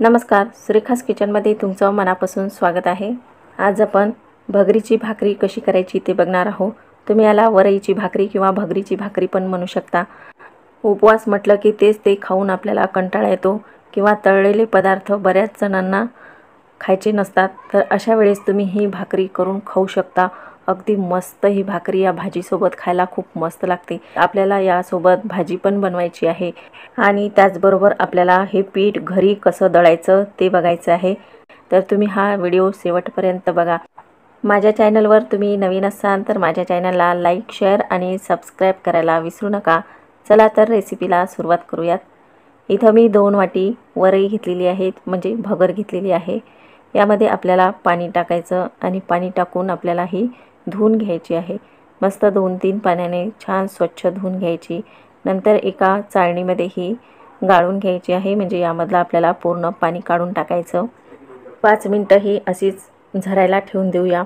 नमस्कार, सुरेखास किचनमध्ये तुमचं मनापासून स्वागत आहे। आज आपण भगरीची भाकरी कशी करायची ते बघणार आहोत। तुम्ही याला वरईची भाकरी किंवा भगरीची भाकरी पण म्हणू शकता। उपवास म्हटलं की तेच ते खाऊन आपल्याला कंटाळा येतो किंवा तळलेले पदार्थ बऱ्याच जणांना खायचे नसतात, तर अशा वेळेस तुम्ही ही भाकरी करून खाऊ शकता। अगदी मस्त ही भाकरी या भाजीसोबत खायला खूप मस्त लागते। आपल्याला यासोबत भाजी पण बनवायची आहे आणि त्याचबरोबर आपल्याला हे पीठ घरी कसं दळायचं ते बघायचं आहे। तर तुम्ही हा व्हिडिओ शेवटपर्यंत बघा। माझ्या चॅनलवर तुम्ही नवीन असाल तर माझ्या चॅनलला लाईक, शेअर आणि सबस्क्राइब करायला विसरू नका। चला तर रेसिपीला सुरुवात करूयात। इथं मी 2 वाटी वरई घेतलेली आहे, म्हणजे भगर घेतलेली आहे। यामध्ये आपल्याला पाणी टाकायचं आणि पाणी टाकून आपल्याला ही धुवून घ्यायची आहे। मस्त 2-3 पाण्याने छान स्वच्छ धुवून घ्यायची। नंतर एका चाळणीमध्ये ही गाळून घ्यायची आहे, म्हणजे यामधलं आपल्याला पूर्ण पाणी काढून टाकायचं। 5 मिनिटं ही अशीच झरायला ठेवून देऊया।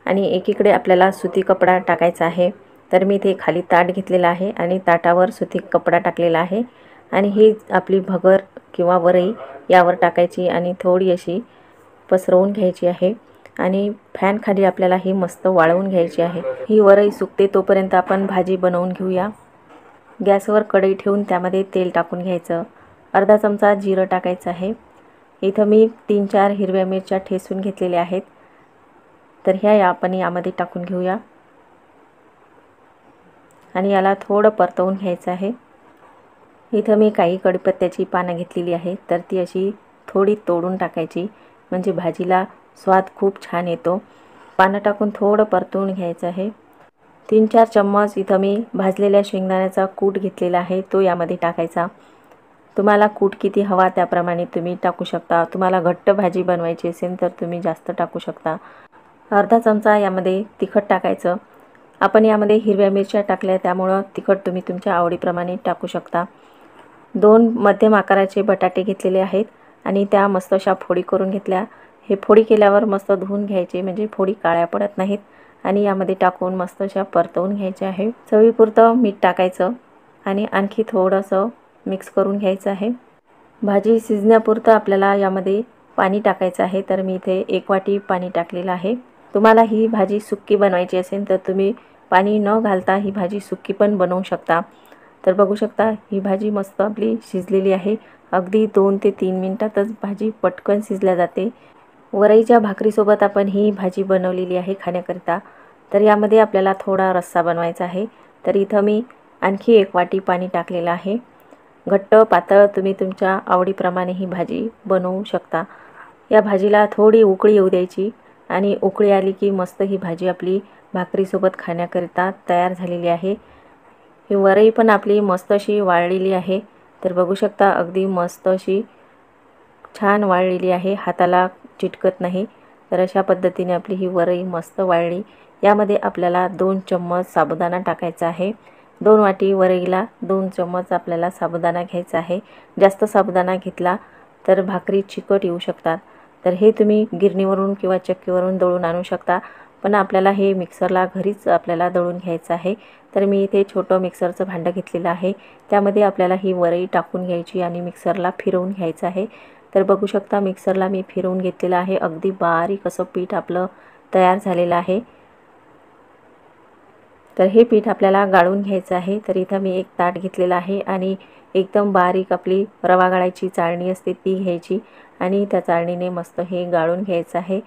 आणि एकीकडे आपल्याला सुती कपडा टाकायचा आहे। तर मी इथे खाली ताट घेतलेला आहे आणि ताटावर सुती कपडा टाकलेला आहे आणि ही आपली भगर किंवा वरई यावर टाकायची आणि थोडी अशी पसरवून घ्यायची आहे आणि फॅन खाली आपल्याला ही मस्त वाळवून घ्यायची आहे। ही वरई सुकते तोपर्यंत आपण भाजी बनवून घेऊया। गॅसवर कढई ठेवून त्यामध्ये तेल टाकून घ्यायचं। अर्धा चमचा जिरं टाकायचं आहे। इथं मी 3-4 हिरव्या मिरच्या ठेचून घेतलेल्या आहेत, तर ह्या आपण यामध्ये टाकून घेऊया आणि याला थोडं परतवून घ्यायचं आहे। इथं मी काही कढीपत्त्याची पानं घेतलेली आहेत, तर ती अशी थोडी तोडून टाकायची, म्हणजे भाजीला स्वाद खूप छान येतो। पानं टाकून थोडं परतवून घ्यायचं आहे। 3-4 चम्मच इथं मी भाजलेल्या शेंगदाण्याचा कूट घेतलेला आहे, तो यामध्ये टाकायचा। तुम्हाला कूट किती हवा त्याप्रमाणे तुम्ही टाकू शकता। तुम्हाला घट्ट भाजी बनवायची असेल तर तुम्ही जास्त टाकू शकता। अर्धा चमचा यामध्ये तिखट टाकायचं। आपण यामध्ये हिरव्या मिरच्या टाकल्या त्यामुळे तिखट तुम्ही तुमच्या आवडीप्रमाणे टाकू शकता। 2 मध्यम आकाराचे बटाटे घेतलेले आहेत आणि त्या मस्त अशा फोडी करून घेतल्या। हे फोडी केल्यावर मस्त धुवून घ्यायचे, म्हणजे फोडी काळ्या पडत नाहीत आणि यामध्ये टाकून मस्त अशा परतवून घ्यायचे आहे। चवीपुरतं मीठ टाकायचं आणि आणखी थोडंसं मिक्स करून घ्यायचं आहे। भाजी शिजण्यापुरतं आपल्याला यामध्ये पाणी टाकायचं आहे, तर मी इथे 1 वाटी पाणी टाकलेलं आहे। तुम्हाला ही भाजी सुक्की बनवायची असेल तर तुम्ही पाणी न घालता ही भाजी सुक्की पण बनवू शकता। तर बघू शकता ही भाजी मस्त आपली शिजलेली आहे। अगदी 2 ते 3 मिनिटातच भाजी पटकन शिजल्या जाते। वरईच्या भाकरीसोबत आपण ही भाजी बनवलेली आहे खाण्याकरिता। तर यामध्ये आपल्याला थोडा रस्सा बनवायचा आहे, तर इथं मी आणखी 1 वाटी पाणी टाकलेलं आहे। घट्ट पातळ तुम्ही तुमच्या आवडीप्रमाणे ही भाजी बनवू शकता। या भाजीला थोडी उकळी येऊ द्यायची आणि उकळी आली की मस्त ही भाजी आपली भाकरीसोबत खाण्याकरिता तयार झालेली आहे। ही वरई पण आपली मस्त अशी वाळलेली आहे, तर बघू शकता अगदी मस्त अशी छान वाळलेली आहे, हाताला चिटकत नाही। तर अशा पद्धतीने आपली ही वरई मस्त वाळली। यामध्ये आपल्याला 2 चम्मच साबुदाणा टाकायचा आहे। 2 वाटी वरईला 2 चम्मच आपल्याला साबुदाणा घ्यायचा आहे। जास्त साबुदाणा घेतला तर भाकरी चिकट येऊ शकतात। तर हे तुम्ही गिरणीवरून किंवा चक्कीवरून दळून आणू शकता, पण आपल्याला हे मिक्सरला घरीच आपल्याला दळून घ्यायचं आहे। तर मी इथे छोटं मिक्सरचं भांडं घेतलेलं आहे, त्यामध्ये आपल्याला ही वरई टाकून घ्यायची आणि मिक्सरला फिरवून घ्यायचं आहे। तर बघू शकता मिक्सरला मी फिरवून घेतलेलं आहे। अगदी बारीक असं पीठ आपलं तयार झालेलं आहे। तर हे पीठ आपल्याला गाळून घ्यायचं आहे। तर इथं मी एक ताट घेतलेलं आहे आणि एकदम बारीक आपली रवा गाळायची चाळणी असते ती घ्यायची आणि त्या चाळणीने मस्त हे गाळून घ्यायचं आहे।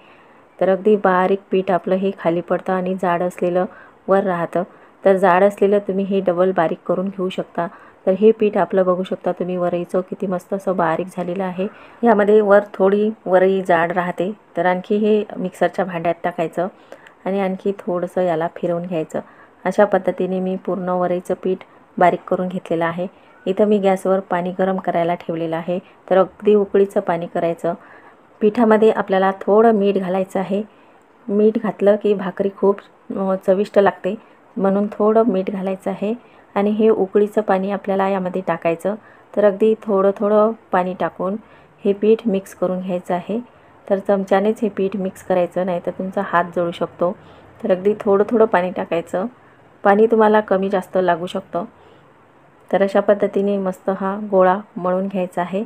तर अगदी बारीक पीठ आपलं हे खाली पडतं आणि जाड असलेलं वर राहतं। तर जाड असलेलं तुम्ही हे डबल बारीक करून घेऊ शकता। तर हे पीठ आपलं बघू शकता तुम्ही वरईचं किती मस्त असं बारीक झालेलं आहे। यामध्ये वर थोडी वरई जाड राहते, तर आणखी हे मिक्सरच्या भांड्यात टाकायचं आणि आणखी थोडंसं याला फिरवून घ्यायचं। अशा पद्धतीने मी पूर्ण वरईचं पीठ बारीक करून घेतलेलं आहे। इथं मी गॅसवर पाणी गरम करायला ठेवलेलं आहे, तर अगदी उकळीचं पाणी करायचं। पिठामध्ये आपल्याला थोडं मीठ घालायचं आहे। मीठ घातलं की भाकरी खूप चविष्ट लागते, म्हणून थोडं मीठ घालायचं आहे आणि हे उकळीचं पाणी आपल्याला यामध्ये टाकायचं। तर अगदी थोडं थोडं पाणी टाकून हे पीठ मिक्स करून घ्यायचं आहे। तर चमच्यानेच हे पीठ मिक्स करायचं, नाही तर तुमचा हात जळू शकतो। तर अगदी थोडं थोडं पाणी टाकायचं। पाणी तुम्हाला कमी जास्त लागू शकतं। तर अशा पद्धतीने मस्त हा गोळा मळून घ्यायचा आहे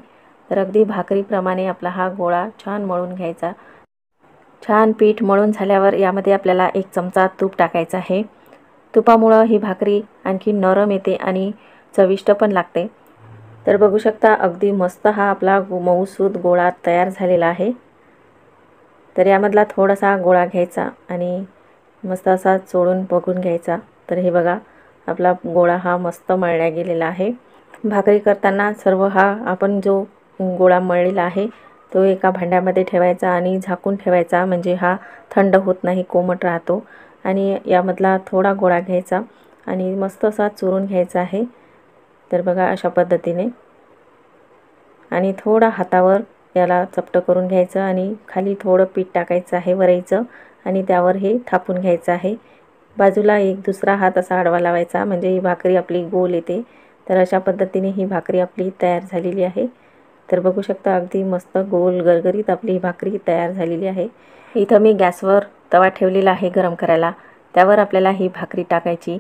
तर अगदी भाकरीप्रमाणे आपला हा गोळा छान मळून घ्यायचा। छान पीठ मळून झाल्यावर यामध्ये आपल्याला 1 चमचा तूप टाकायचं आहे। तुपामुळं ही भाकरी आणखी नरम येते आणि चविष्ट पण लागते। तर बघू शकता अगदी मस्त हा आपला मऊसूत गोळा तयार झालेला आहे। तर यामधला थोडासा गोळा घ्यायचा आणि मस्त असा चोळून बघून घ्यायचा। तर हे बघा आपला गोळा हा मस्त मळला गेलेला आहे। भाकरी करताना सर्व हा आपण जो गोळा मळलेला आहे तो एका भांड्यामध्ये ठेवायचा आणि झाकून ठेवायचा, म्हणजे हा थंड होत नाही, कोमट राहतो। आणि यामधला थोडा गोळा घ्यायचा आणि मस्त असा चुरून घ्यायचा आहे। तर बघा अशा पद्धतीने आणि थोडा हातावर याला चपट करून घ्यायचं आणि खाली थोडं पीठ टाकायचं आहे वरईचं आणि त्यावर हे थापून घ्यायचं आहे। बाजूला एक दुसरा हात असा आडवा लावायचा, म्हणजे ही भाकरी आपली गोल येते। तर अशा पद्धतीने ही भाकरी आपली तयार झालेली आहे। तर बघू शकता अगदी मस्त गोल गरगरीत आपली ही भाकरी तयार झालेली आहे। इथं मी गॅसवर तवा ठेवलेला आहे गरम करायला, त्यावर आपल्याला ही भाकरी टाकायची।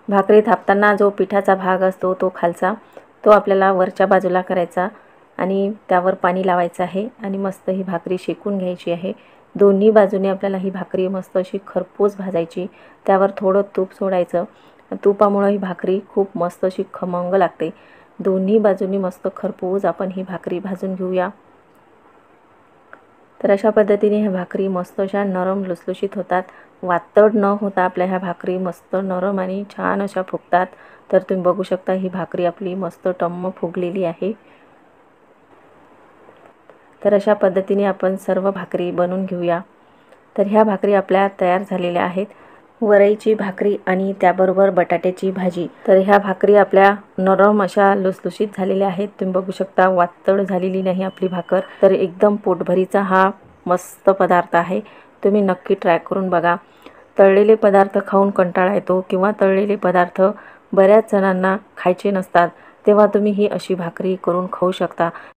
भाकरी थापताना जो पिठाचा भाग असतो तो खालचा तो आपल्याला वरच्या बाजूला करायचा आणि त्यावर पाणी लावायचं आहे आणि मस्त ही भाकरी शेकून घ्यायची आहे। दोन्ही बाजूने आपल्याला ही भाकरी मस्त अशी खरपूस भाजायची। त्यावर थोडं तूप सोडायचं। तुपामुळे ही भाकरी खूप मस्त अशी खमंग लागते। दोन्ही बाजूनी मस्त खरपूस आपण ही भाकरी भाजून घेऊया। तर अशा पद्धतीने ह्या भाकरी मस्त अशा नरम लुसलुशीत होतात। वातड न होता आपल्या ह्या भाकरी मस्त नरम आणि छान अशा फुगतात। तर तुम्ही बघू शकता ही भाकरी आपली मस्त टम्म फुगलेली आहे। तर अशा पद्धतीने आपण सर्व भाकरी बनवून घेऊया। तर ह्या भाकरी आपल्या तयार झालेल्या आहेत। वरईची भाकरी आणि त्याबरोबर बटाट्याची भाजी। तर ह्या भाकरी आपल्या नरम अशा लुसलुशीत झालेल्या आहेत। तुम्ही बघू शकता वातड झालेली नाही आपली भाकर। तर एकदम पोटभरीचा हा मस्त पदार्थ आहे। तुम्ही नक्की ट्राय करून बघा। तळलेले पदार्थ खाऊन कंटाळा येतो किंवा तळलेले पदार्थ बऱ्याच जणांना खायचे नसतात, तेव्हा तुम्ही ही अशी भाकरी करून खाऊ शकता।